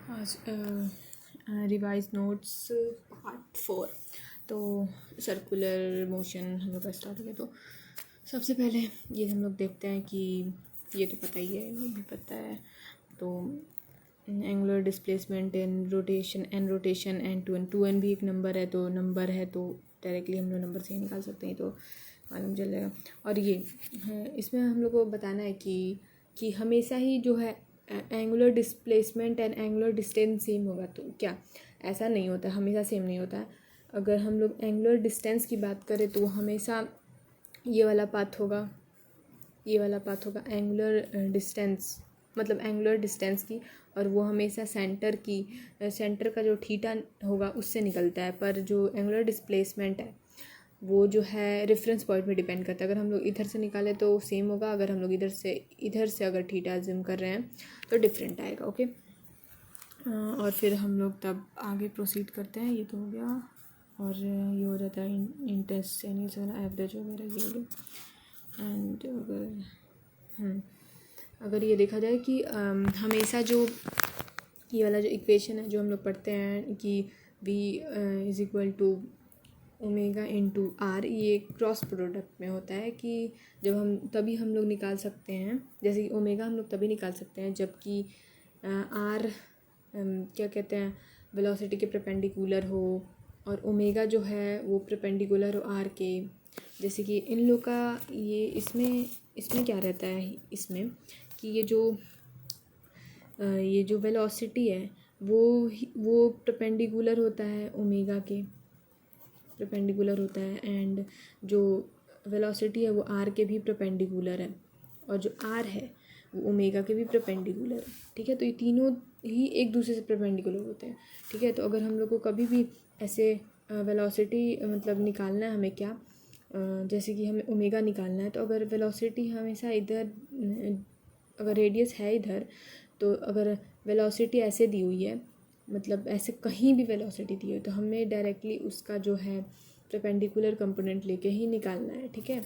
आज revise notes part 4। तो circular motion हम लोग का स्टार्ट हो गया। तो सबसे पहले ये हम लोग देखते हैं कि ये तो पता ही है, ये भी पता है। तो angular displacement in rotation and to an भी एक नंबर है, तो नंबर है तो डायरेक्टली हम लोग नंबर से ही निकाल सकते हैं, तो मालूम चल जाएगा। और ये इसमें हम लोग को बताना है कि हमेशा ही जो है angular displacement and angular distance same होगा। तो क्या ऐसा नहीं होता, हमेशा सेम नहीं होता है। अगर हम लोग एंगुलर डिस्टेंस की बात करें तो हमेशा ये वाला पाथ होगा, ये वाला पाथ होगा एंगुलर डिस्टेंस, मतलब एंगुलर डिस्टेंस की, और वो हमेशा सेंटर का जो थीटा होगा उससे निकलता है। पर जो एंगुलर डिस्प्लेसमेंट है वो जो है रेफरेंस पॉइंट में डिपेंड करता है। अगर हम लोग इधर से निकालें तो सेम होगा, अगर हम लोग इधर से अगर थीटा अज्यूम कर रहे हैं तो डिफरेंट आएगा। ओके, और फिर हम लोग तब आगे प्रोसीड करते हैं। ये तो हो गया, और ये हो जाता है इंटेंसिटी एवरेज वगैरह ये हो गया। एंड अगर ये देखा जाए कि हमेशा जो ये वाला जो इक्वेशन है जो हम लोग पढ़ते हैं कि v is equal to omega into r, ये क्रॉस प्रोडक्ट में होता है कि जब हम तभी हम लोग निकाल सकते हैं, जैसे कि ओमेगा हम लोग तभी निकाल सकते हैं जबकि आर क्या कहते हैं वेलोसिटी के परपेंडिकुलर हो, और ओमेगा जो है वो परपेंडिकुलर हो आर के। जैसे कि इन लोग का ये इसमें क्या रहता है, इसमें कि ये जो वेलोसिटी है वो परपेंडिकुलर होता है ओमेगा के, परपेंडिकुलर होता है, एंड जो वेलोसिटी है वो आर के भी परपेंडिकुलर है, और जो आर है वो ओमेगा के भी परपेंडिकुलर है। ठीक है, तो ये तीनों ही एक दूसरे से परपेंडिकुलर होते हैं। ठीक है, तो अगर हम लोग को कभी भी ऐसे वेलोसिटी मतलब निकालना है हमें क्या, जैसे कि हमें ओमेगा निकालना है, तो अगर वेलोसिटी हमेशा इधर, अगर रेडियस है इधर, तो अगर वेलोसिटी ऐसे दी हुई है, मतलब ऐसे कहीं भी वेलोसिटी दी है, तो हमें डायरेक्टली उसका जो है परपेंडिकुलर कंपोनेंट लेके ही निकालना है। ठीक है,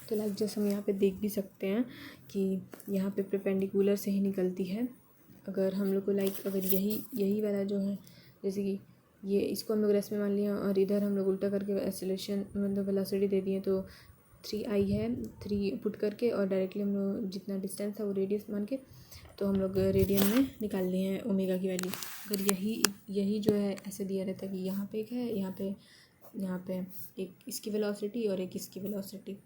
तो लाइक जैसे हम यहाँ पे देख भी सकते हैं कि यहाँ पे परपेंडिकुलर से ही निकलती है। अगर हम लोग को लाइक अगर यही वाला जो है, जैसे कि ये इसको हम लोग रेस्ट में मान लिया और इधर हम लोग उल्टा करके एक्सेलरेशन मतलब वेलोसिटी दे दिए, तो 3i है, 3 पुट करके और डायरेक्टली हम लोग जितना डिस्टेंस था वो रेडियस मान के तो हम लोग रेडियन में निकाल लिए हैं ओमेगा की वैल्यू। अगर यही जो है ऐसे दिया रहता है कि यहाँ पे एक है, यहाँ पे एक इसकी वेलोसिटी और एक इसकी वेलोसिटी,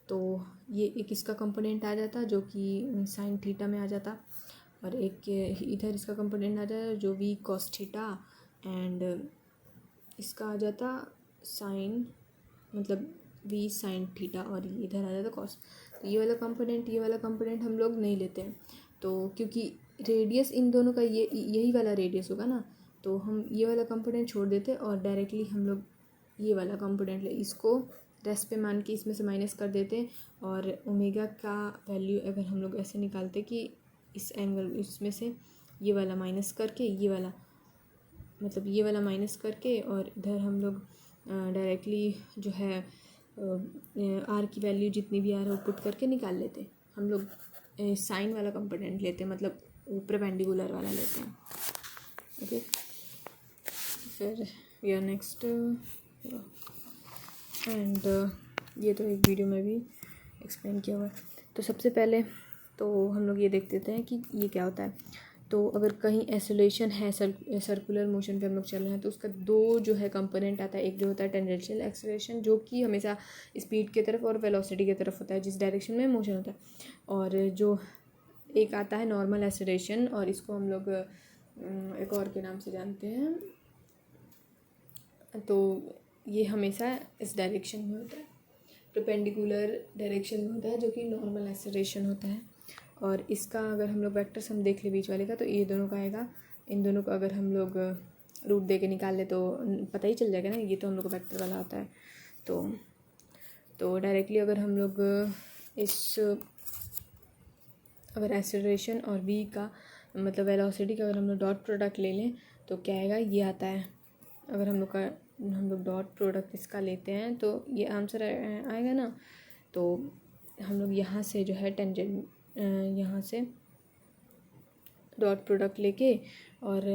तो ये एक इसका कंपोनेंट आ जाता जो कि साइन थीटा में आ जाता, और एक इधर इसका कंपोनेंट आ जाता जो वी कॉस थीटा, एंड इसका आ जाता साइन मतलब वी साइन थीटा, और इधर आ जाता कॉस। तो ये वाला कंपोनेंट हम लोग नहीं लेते हैं, तो क्योंकि रेडियस इन दोनों का यही वाला रेडियस होगा ना, तो हम ये वाला कंपोनेंट छोड़ देते और डायरेक्टली हम लोग ये वाला कंपोनेंट ले, इसको रेस्ट पे मान के इसमें से माइनस कर देते, और ओमेगा का वैल्यू अगर हम लोग ऐसे निकालते कि इस एंगल इसमें से ये वाला माइनस करके ये वाला माइनस करके, और इधर हम लोग डायरेक्टली जो है आर की वैल्यू जितनी भी आ रहा है वो पुट करके निकाल लेते। हम लोग साइन वाला कंपोनेंट लेते हैं, मतलब परपेंडिकुलर वाला लेते हैं। ओके, फिर वी नेक्स्ट, एंड ये तो एक वीडियो में भी एक्सप्लेन किया हुआ है। तो सबसे पहले तो हम लोग ये देख देते हैं कि ये क्या होता है। तो अगर कहीं एक्सेलरेशन है, सर्कुलर मोशन पे हम लोग चल रहे हैं, तो उसका दो जो है कंपोनेंट आता है। एक जो होता है टेंजेंशियल एक्सेलरेशन जो कि हमेशा स्पीड की तरफ और वेलोसिटी की तरफ होता है, जिस डायरेक्शन में मोशन होता है, और जो एक आता है नॉर्मल एक्सेलरेशन, और इसको हम लोग एक और के नाम से जानते हैं। तो ये हमेशा इस डायरेक्शन में होता है, परपेंडिकुलर डायरेक्शन में होता है, जो कि नॉर्मल एक्सेलरेशन होता है। और इसका अगर हम लोग वेक्टर्स हम देख ले बीच वाले का, तो ये दोनों का आएगा। इन दोनों को अगर हम लोग रूट दे के निकाल ले तो पता ही चल जाएगा ना, ये तो हम लोग को वेक्टर वाला आता है। तो डायरेक्टली अगर हम लोग अगर एक्सेलरेशन और v का मतलब वेलोसिटी का अगर हम लोग डॉट प्रोडक्ट ले लें तो क्या आएगा, ये आता है। अगर हम लोग डॉट प्रोडक्ट इसका लेते हैं तो ये आंसर आएगा ना। तो हम लोग यहाँ से जो है टेंजेंट यहाँ से डॉट प्रोडक्ट लेके और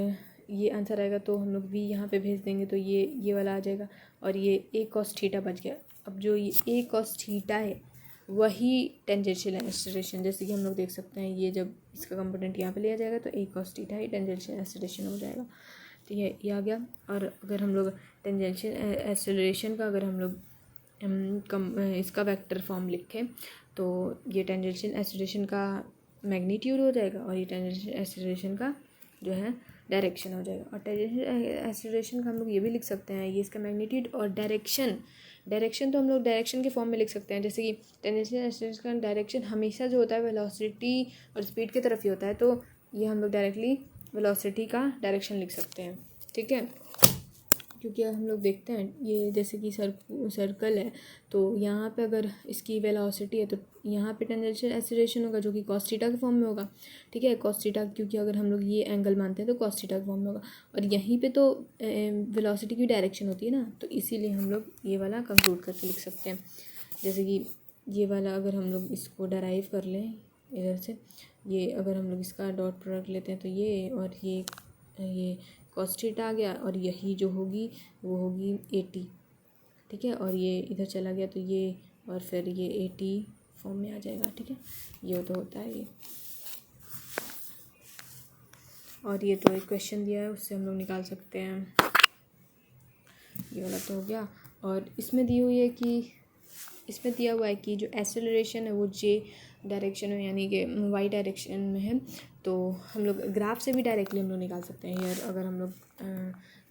ये आंसर आएगा तो हम लोग v यहाँ पे भेज देंगे तो ये वाला आ जाएगा और ये a cos थीटा बच गया। अब जो ये a cos थीटा है वही टेंजेंशियल एक्सीलरेशन, जैसे कि हम लोग देख सकते हैं ये जब इसका कंपोनेंट यहाँ पे लिया जाएगा तो a cos theta he tangential acceleration हो जाएगा। तो ये आ गया। और अगर हम लोग टेंजेंशियल एक्सीलरेशन का अगर हम लोग इसका वेक्टर फॉर्म लिखें तो ये टेंजेंशियल एक्सीलरेशन का मैग्नीट्यूड हो जाएगा और ये टेंजेंशियल एक्सीलरेशन का जो है डायरेक्शन हो जाएगा। और टेंजेंशियल एक्सीलरेशन का हम लोग ये भी लिख सकते हैं, ये इसका मैग्नीट्यूड और डायरेक्शन तो हम लोग डायरेक्शन के फॉर्म में लिख सकते हैं। जैसे कि टेंजेंशियल एक्सीलरेशन का डायरेक्शन हमेशा जो होता है वेलोसिटी और स्पीड की तरफ ही होता है, तो ये हम लोग डायरेक्टली वेलोसिटी का डायरेक्शन लिख सकते हैं। ठीक है, क्योंकि हम लोग देखते हैं ये जैसे कि सर्कल है तो यहाँ पे अगर इसकी वेलोसिटी है तो यहाँ पे टेंजेंशियल एक्सीलरेशन होगा जो कि cos थीटा के फॉर्म में होगा। ठीक है, cos थीटा, क्योंकि अगर हम लोग ये एंगल मानते हैं तो cos थीटा के फॉर्म में होगा। और यहीं पे तो वेलोसिटी की डायरेक्शन होती है ना, तो इसीलिए हम लोग ये वाला कंक्लूड करके लिख सकते हैं। जैसे कि ये वाला अगर हम लोग इसको डराइव कर लें इधर से, ये अगर हम लोग इसका डॉट प्रोडक्ट लेते हैं तो ये और ये cos थीटा आ गया और यही जो होगी वो होगी 80। ठीक है, और ये इधर चला गया तो ये और फिर ये 80 फॉर्म में आ जाएगा। ठीक है, ये तो होता है ये। और ये तो एक क्वेश्चन दिया है उससे हम लोग निकाल सकते हैं। ये वाला तो हो गया। और इसमें दी हुई है कि इसमें दिया हुआ है कि जो एक्सेलरेशन है वो जे डायरेक्शन में यानी कि वाई डायरेक्शन में है, तो हम लोग ग्राफ से भी डायरेक्टली हम लोग निकाल सकते हैं। यार अगर हम लोग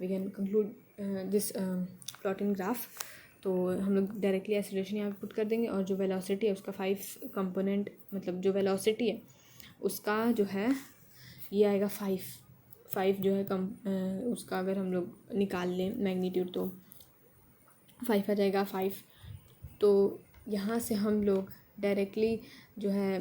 we can conclude this plotting graph, तो हम लोग डायरेक्टली एक्सेलरेशन यहाँ पुट कर देंगे और जो वेलोसिटी है उसका 5 कंपोनेंट, मतलब जो वेलोसिटी है उसका जो है ये आएगा 5 जो है उसका अगर हम लोग निकाल लें मैग्नीट्यूड तो 5 आ जाएगा 5। तो यहाँ से हम लोग डायरेक्टली जो है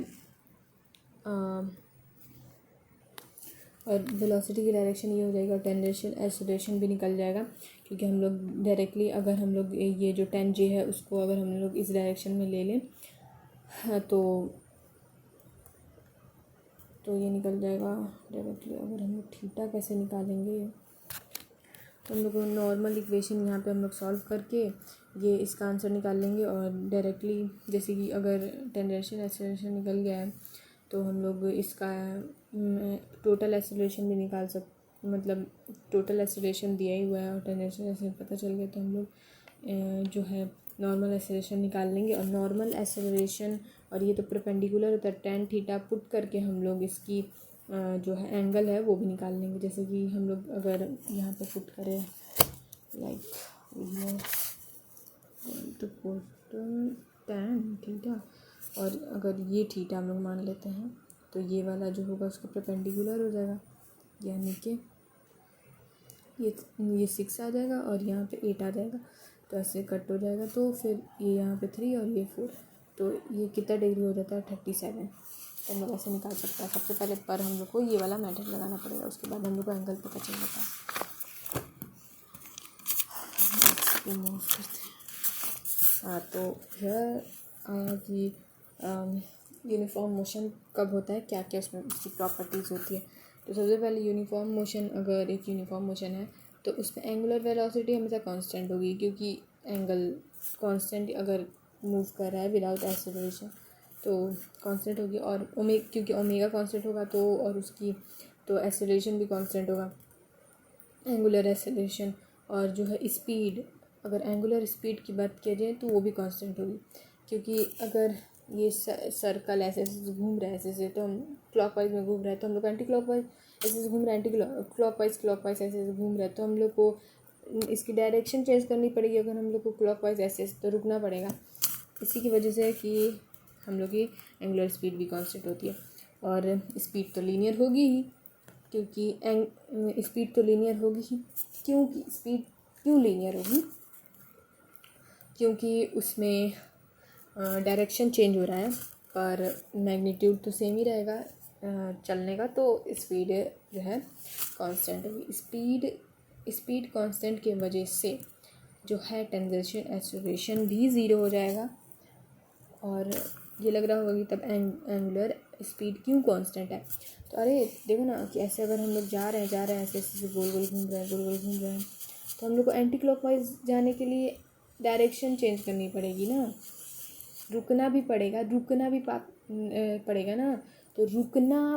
और वेलोसिटी की डायरेक्शन ये हो जाएगा और टेंजेंशियल एक्सीलरेशन भी निकल जाएगा, क्योंकि हम लोग डायरेक्टली अगर हम लोग ये जो 10J है उसको अगर हम लोग इस डायरेक्शन में ले लें तो ये निकल जाएगा डायरेक्टली। अगर हम लोग थीटा कैसे निकालेंगे तो हम लोग नॉर्मल इक्वेशन यहाँ पे हम लोग सॉल्व करके ये इसका आंसर निकाल लेंगे और डायरेक्टली जैसे कि अगर टेंजेंशियल एक्सीलरेशन निकल गया है तो हम लोग इसका टोटल एक्सीलरेशन भी निकाल मतलब टोटल एक्सीलरेशन दिया ही हुआ है और टेंजेंशियल एक्सीलरेशन पता चल गया तो हम लोग जो है नॉर्मल एक्सीलरेशन निकाल लेंगे। और नॉर्मल एक्सीलरेशन और ये तो परपेंडिकुलर होता है, tan थीटा पुट करके हम लोग इसकी जो है एंगल है वो भी निकाल लेंगे। जैसे कि हम लोग अगर यहाँ पे पुट करें like to put tan theta और अगर ये थीटा हम लोग मान लेते हैं तो ये वाला जो होगा उसका परपेंडिकुलर हो जाएगा, यानी कि ये 6 आ जाएगा और यहाँ पे 8 आ जाएगा, तो ऐसे कट हो जाएगा। तो फिर ये यहाँ पे 3 और ये 4, तो ये कितना डिग्री हो जाता है 37। तो हम लोग ऐसे निकाल सकते हैं। सबसे पहले पर हम लोग को ये वाला मेथड लगाना पड़ेगा, उसके बाद हम लोग को एंगल पता चल जाता है। मूव करते हैं। हाँ, तो यह कि यूनिफॉर्म मोशन कब होता है, क्या क्या उसमें उसकी प्रॉपर्टीज़ होती है। तो सबसे पहले यूनिफॉर्म मोशन, अगर एक यूनिफॉर्म मोशन है तो उसमें एंगुलर वेलोसिटी हमेशा कांस्टेंट होगी, क्योंकि एंगल कांस्टेंट अगर मूव कर रहा है विदाउट एक्सेलरेशन तो कांस्टेंट होगी। और क्योंकि ओमेगा कांस्टेंट होगा तो और उसकी तो एक्सेलरेशन भी कांस्टेंट होगा, एंगुलर एक्सेलरेशन। और जो है स्पीड, अगर एंगुलर स्पीड की बात किया जाए तो वो भी कांस्टेंट होगी, क्योंकि अगर ये सर्कल ऐसे ऐसे घूम रहा है ऐसे तो हम क्लॉकवाइज में घूम रहा है तो हम लोग एंटी क्लॉकवाइज ऐसे घूम रहा है, एंटी क्लॉकवाइज ऐसे घूम रहा है तो हम लोग को इसकी डायरेक्शन चेंज करनी पड़ेगी। अगर हम लोग को क्लॉकवाइज ऐसे तो रुकना पड़ेगा, इसी की वजह से कि हम लोग की एंगुलर स्पीड भी कांस्टेंट होती है। और स्पीड तो लीनियर होगी ही, क्योंकि स्पीड तो लीनियर होगी ही। क्योंकि स्पीड क्यों लीनियर होगी, क्योंकि उसमें डायरेक्शन चेंज हो रहा है पर मैग्नीट्यूड तो सेम ही रहेगा चलने का, तो स्पीड जो है कांस्टेंट होगी। स्पीड कांस्टेंट की वजह से जो है टेंजेंशियल एक्सीलरेशन भी ज़ीरो हो जाएगा। और ये लग रहा होगा कि तब एंगुलर स्पीड क्यों कांस्टेंट है। तो अरे देखो ना कि ऐसे अगर हम लोग जा रहे हैं ऐसे ऐसे गोल गोल घूम रहे हैं तो हम लोग को एंटी क्लॉकवाइज जाने के लिए डायरेक्शन चेंज करनी पड़ेगी ना, रुकना भी पड़ेगा ना। तो रुकना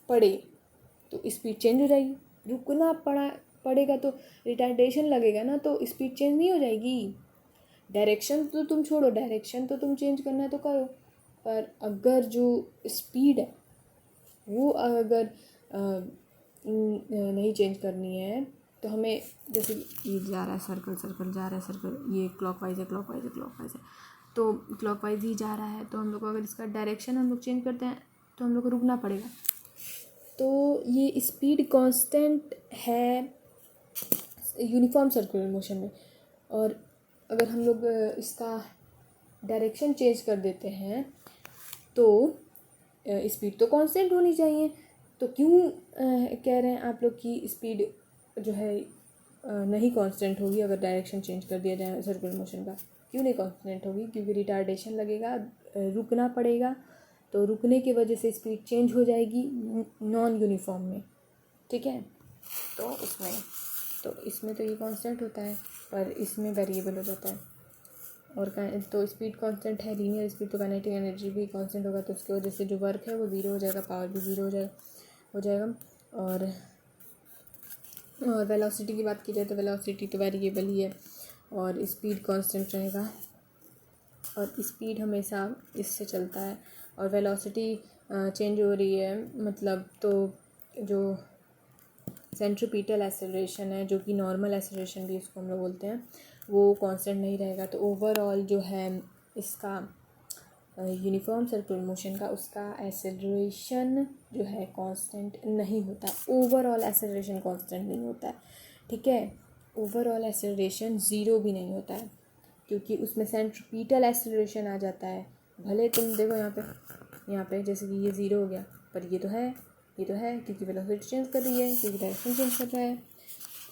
पड़े तो स्पीड चेंज हो जाएगी, रुकना पड़ेगा तो रिटार्डेशन लगेगा ना, तो स्पीड चेंज नहीं हो जाएगी। डायरेक्शन तो तुम छोड़ो, डायरेक्शन तो तुम चेंज करना है तो करो, पर अगर जो स्पीड है वो अगर नहीं चेंज करनी है तो हमें, जैसे ये जा रहा है सर्कल जा रहा है सर्कल, ये क्लॉकवाइज है तो क्लॉकवाइज ही जा रहा है, तो हम लोग को अगर इसका डायरेक्शन हम लोग चेंज करते हैं तो हम लोग को रुकना पड़ेगा। तो ये स्पीड कांस्टेंट है यूनिफॉर्म सर्कुलर मोशन में, और अगर हम लोग इसका डायरेक्शन चेंज कर देते हैं तो स्पीड तो कांस्टेंट होनी चाहिए। तो क्यों कह रहे हैं आप लोग कि स्पीड जो है नहीं कांस्टेंट होगी अगर डायरेक्शन चेंज कर दिया जाए सर्कुलर मोशन का? क्यों नहीं कांस्टेंट होगी? क्योंकि रिटार्डेशन लगेगा, रुकना पड़ेगा, तो रुकने की वजह से स्पीड चेंज हो जाएगी नॉन यूनिफॉर्म में, ठीक है। तो इसमें तो ये कांस्टेंट होता है, पर इसमें वेरिएबल हो जाता है। और तो स्पीड कांस्टेंट है लीनियर स्पीड, तो काइनेटिक एनर्जी भी कांस्टेंट होगा, तो उसकी वजह से जो वर्क है वो ज़ीरो हो जाएगा, पावर भी ज़ीरो हो जाएगा। और वेलोसिटी की बात की जाए तो वेलोसिटी तो वेरिएबल ही है और स्पीड कांस्टेंट रहेगा, और स्पीड हमेशा इससे चलता है। और वेलोसिटी चेंज हो रही है मतलब, तो जो सेंट्रीपिटल एक्सेलरेशन है, जो कि नॉर्मल एक्सेलरेशन भी इसको हम लोग बोलते हैं, वो कांस्टेंट नहीं रहेगा। तो ओवरऑल जो है इसका यूनिफॉर्म सर्कुलर मोशन का, उसका एक्सेलरेशन जो है कांस्टेंट नहीं होता, ओवरऑल एक्सेलरेशन कांस्टेंट नहीं होता है, ठीक है। ओवरऑल एक्सेलरेशन ज़ीरो भी नहीं होता है, क्योंकि उसमें सेंट्रीपिटल एक्सेलरेशन आ जाता है। भले तुम देखो यहाँ पे जैसे कि ये ज़ीरो हो गया, पर ये तो है क्योंकि वेलोसिटी चेंज कर रही है, क्योंकि डायरेक्शन चेंज कर रहा है।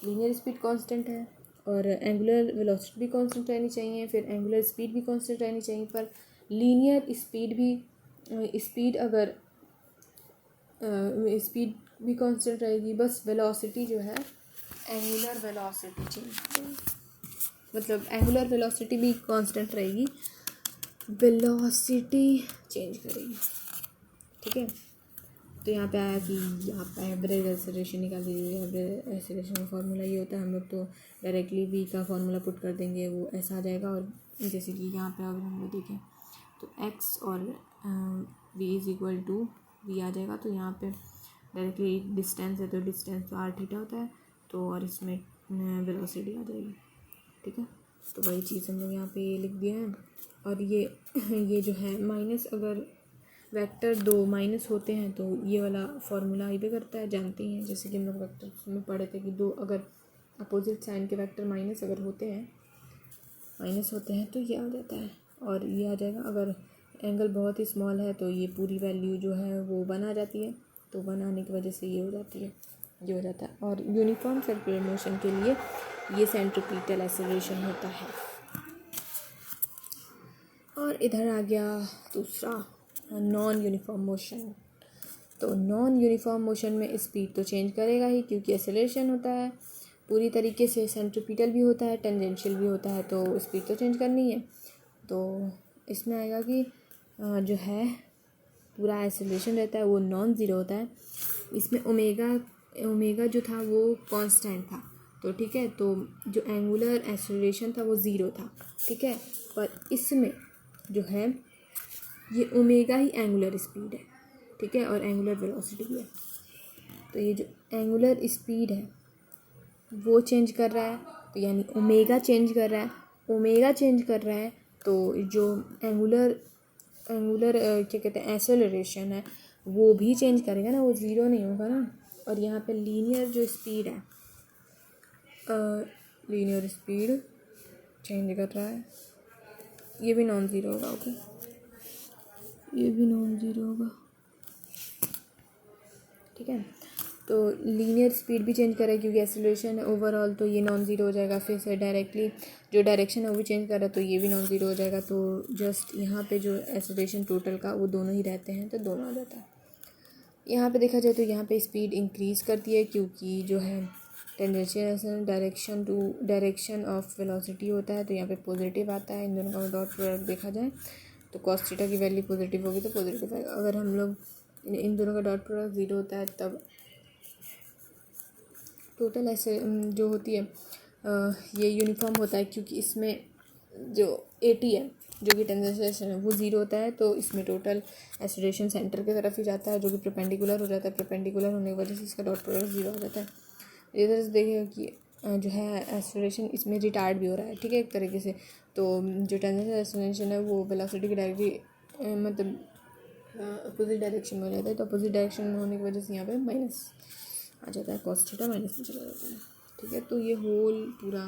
लीनियर स्पीड कांस्टेंट है और एंगुलर वेलोसिटी भी कांस्टेंट रहनी चाहिए, फिर एंगुलर स्पीड भी कांस्टेंट रहनी चाहिए। पर लीनियर स्पीड भी कांस्टेंट रहेगी, बस वेलोसिटी जो है एंगुलर वेलोसिटी चेंज करेगी, मतलब एंगुलर वेलोसिटी भी कांस्टेंट रहेगी, वेलोसिटी चेंज करेगी, ठीक है। तो यहाँ पे आया कि आप एवरेज एक्सेलरेशन निकाल दीजिए। एवरेज एक्सेलरेशन का फार्मूला ये होता है, हम लोग तो डायरेक्टली वी का फार्मूला पुट कर देंगे, वो ऐसा आ जाएगा। और जैसे कि यहाँ पे अगर हम लोग देखें तो एक्स और V is equal to V आ जाएगा। तो यहाँ पे डायरेक्टली डिस्टेंस है तो डिस्टेंस तो आर थीटा होता है, तो और इसमें वेलोसिटी आ जाएगी, ठीक है। तो वही चीज़ हम लोग यहाँ पे लिख दिया है। और ये जो है माइनस, अगर वेक्टर दो माइनस होते हैं तो ये वाला फार्मूला ये भी करता है, जानते हैं। जैसे कि हम लोग वेक्टर में पढ़े थे कि दो अगर अपोजिट साइन के वेक्टर माइनस अगर होते हैं तो ये आ जाता है, और ये आ जाएगा। अगर एंगल बहुत ही स्मॉल है तो ये पूरी वैल्यू जो है वो 1 आ जाती है, तो 1 आने की वजह से ये हो जाता है। और यूनिफॉर्म सर्कुलर मोशन के लिए ये सेंट्रीपिटल एक्सेलरेशन होता है। और इधर आ गया दूसरा नॉन यूनिफॉर्म मोशन। तो नॉन यूनिफॉर्म मोशन में स्पीड तो चेंज करेगा ही, क्योंकि एक्सेलरेशन होता है पूरी तरीके से, सेंट्रीपिटल भी होता है, टेंजेंशियल भी होता है, तो स्पीड तो चेंज करनी है। तो इसमें आएगा कि जो है पूरा एक्सेलरेशन रहता है वो नॉन ज़ीरो होता है। इसमें ओमेगा जो था वो कांस्टेंट था, तो ठीक है। तो जो एंगुलर एक्सेलरेशन था वो ज़ीरो था, ठीक है। पर इसमें जो है ये ओमेगा ही एंगुलर स्पीड है, ठीक है, और एंगुलर वेलोसिटी भी है। तो ये जो एंगुलर स्पीड है वो चेंज कर रहा है, तो यानी ओमेगा चेंज कर रहा है। तो जो एंगुलर क्या कहते हैं एक्सेलरेशन है वो भी चेंज करेगा ना, वो ज़ीरो नहीं होगा ना। और यहाँ पे लीनियर जो स्पीड है, लीनियर स्पीड चेंज कर रहा है, ये भी नॉन ज़ीरो होगा, ओके, ये भी नॉन ज़ीरो होगा, ठीक है। तो लीनियर स्पीड भी चेंज कर रहा है क्योंकि एक्सेलरेशन है ओवरऑल, तो ये नॉन ज़ीरो हो जाएगा। फिर से डायरेक्टली जो डायरेक्शन है वो भी चेंज कर रहा है, तो ये भी नॉन ज़ीरो हो जाएगा। तो जस्ट यहाँ पे जो एक्सेलरेशन टोटल का वो दोनों ही रहते हैं, तो दोनों आ जाता है। यहाँ पे देखा जाए तो यहाँ पे स्पीड इंक्रीज़ करती है क्योंकि जो है टेंजेंशियल डायरेक्शन ऑफ वेलोसिटी होता है, तो यहाँ पे पॉजिटिव आता है। इन दोनों का डॉट प्रोडक्ट देखा जाए तो कॉस थीटा की वैल्यू पॉजिटिव होगी तो पॉजिटिव आएगा। अगर हम लोग इन दोनों का डॉट प्रोडक्ट ज़ीरो होता है तब टोटल ऐसे जो होती है ये यूनिफॉर्म होता है क्योंकि इसमें जो एटी है जो कि टेंजेंशियल है वो ज़ीरो होता है, तो इसमें टोटल एक्सेलरेशन सेंटर की तरफ ही जाता है जो कि परपेंडिकुलर हो जाता है। परपेंडिकुलर होने की वजह से इसका डॉट प्रोडक्ट ज़ीरो हो जाता है। इधर से देखिएगा कि जो है एक्सेलरेशन इसमें रिटार्ड भी हो रहा है, ठीक है, एक तरीके से। तो जो टेंजेंशियल एक्सेलरेशन है वो वेलोसिटी की डायरेक्टली मतलब अपोजिट डायरेक्शन में हो जाता है, तो अपोजिट डायरेक्शन में होने की वजह से यहाँ पे माइनस आ जाता है, कॉस थीटा माइनस में चला जाता है, ठीक है। तो ये होल पूरा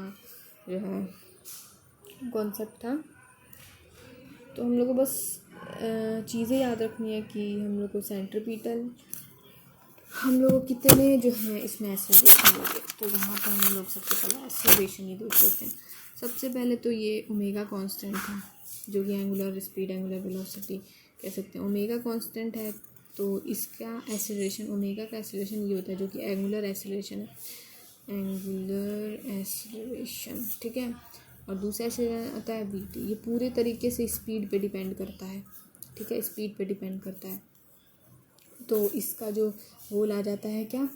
जो है कॉन्सेप्ट था। तो हम लोग को बस चीज़ें याद रखनी है कि हम लोग को सेंट्रीपिटल हम लोग कितने जो हैं इसमें एक्सेलरेशन होंगे, तो वहाँ पर हम लोग सबसे पहले एक्सेलरेशन ही देख लेते हैं। सबसे पहले तो ये ओमेगा कांस्टेंट है जो कि एंगुलर स्पीड एंगुलर वेलोसिटी कह सकते हैं। ओमेगा कांस्टेंट है तो इसका एक्सेलरेशन ओमेगा का एक्सेलरेशन ये होता है जो कि एंगुलर एक्सेलरेशन है, एंगुलर एक्सेलरेशन, ठीक है। और दूसरा एक्सेलरेशन आता है वीटी, ये पूरे तरीके से स्पीड पे डिपेंड करता है, ठीक है, स्पीड पे डिपेंड करता है। तो इसका जो होल आ जाता है क्या,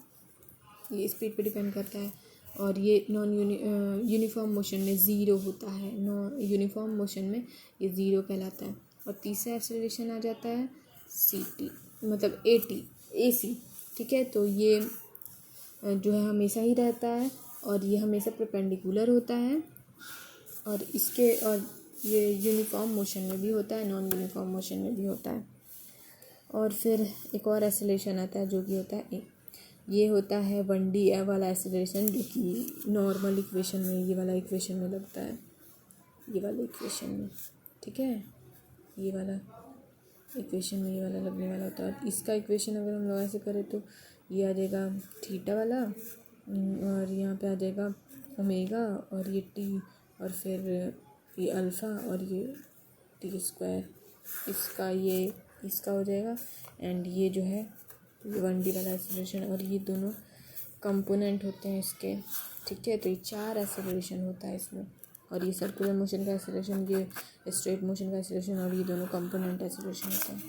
ये स्पीड पे डिपेंड करता है। और ये नॉन यूनिफॉर्म मोशन में ज़ीरो होता है, नॉन यूनिफॉर्म मोशन में ये ज़ीरो कहलाता है। और तीसरा एक्सेलरेशन आ जाता है सी टी मतलब ए सी, ठीक है। तो ये जो है हमेशा ही रहता है और ये हमेशा परपेंडिकुलर होता है और ये यूनिफॉर्म मोशन में भी होता है, नॉन यूनिफॉर्म मोशन में भी होता है। और फिर एक और एक्सेलरेशन आता है जो कि होता है ए, ये होता है 1D वाला एक्सेलरेशन जो कि नॉर्मल इक्वेशन में ये वाला इक्वेशन में लगता है, ये वाला इक्वेशन में, ठीक है, ये वाला इक्वेशन में ये वाला लगने वाला होता है। इसका इक्वेशन अगर हम लोग ऐसे करें तो ये आ जाएगा थीटा वाला और यहाँ पे आ जाएगा ओमेगा और ये टी और फिर ये अल्फ़ा और ये टी स्क्वायर, इसका हो जाएगा। एंड ये जो है ये 1D वाला एक्सेलरेशन और ये दोनों कंपोनेंट होते हैं इसके, ठीक है। तो ये 4 एक्सेलरेशन होता है इसमें, और ये सर्कुलर मोशन का एक्सेलरेशन, ये स्ट्रेट मोशन का एक्सेलरेशन और ये दोनों कंपोनेंट एक्सेलरेशन होते हैं।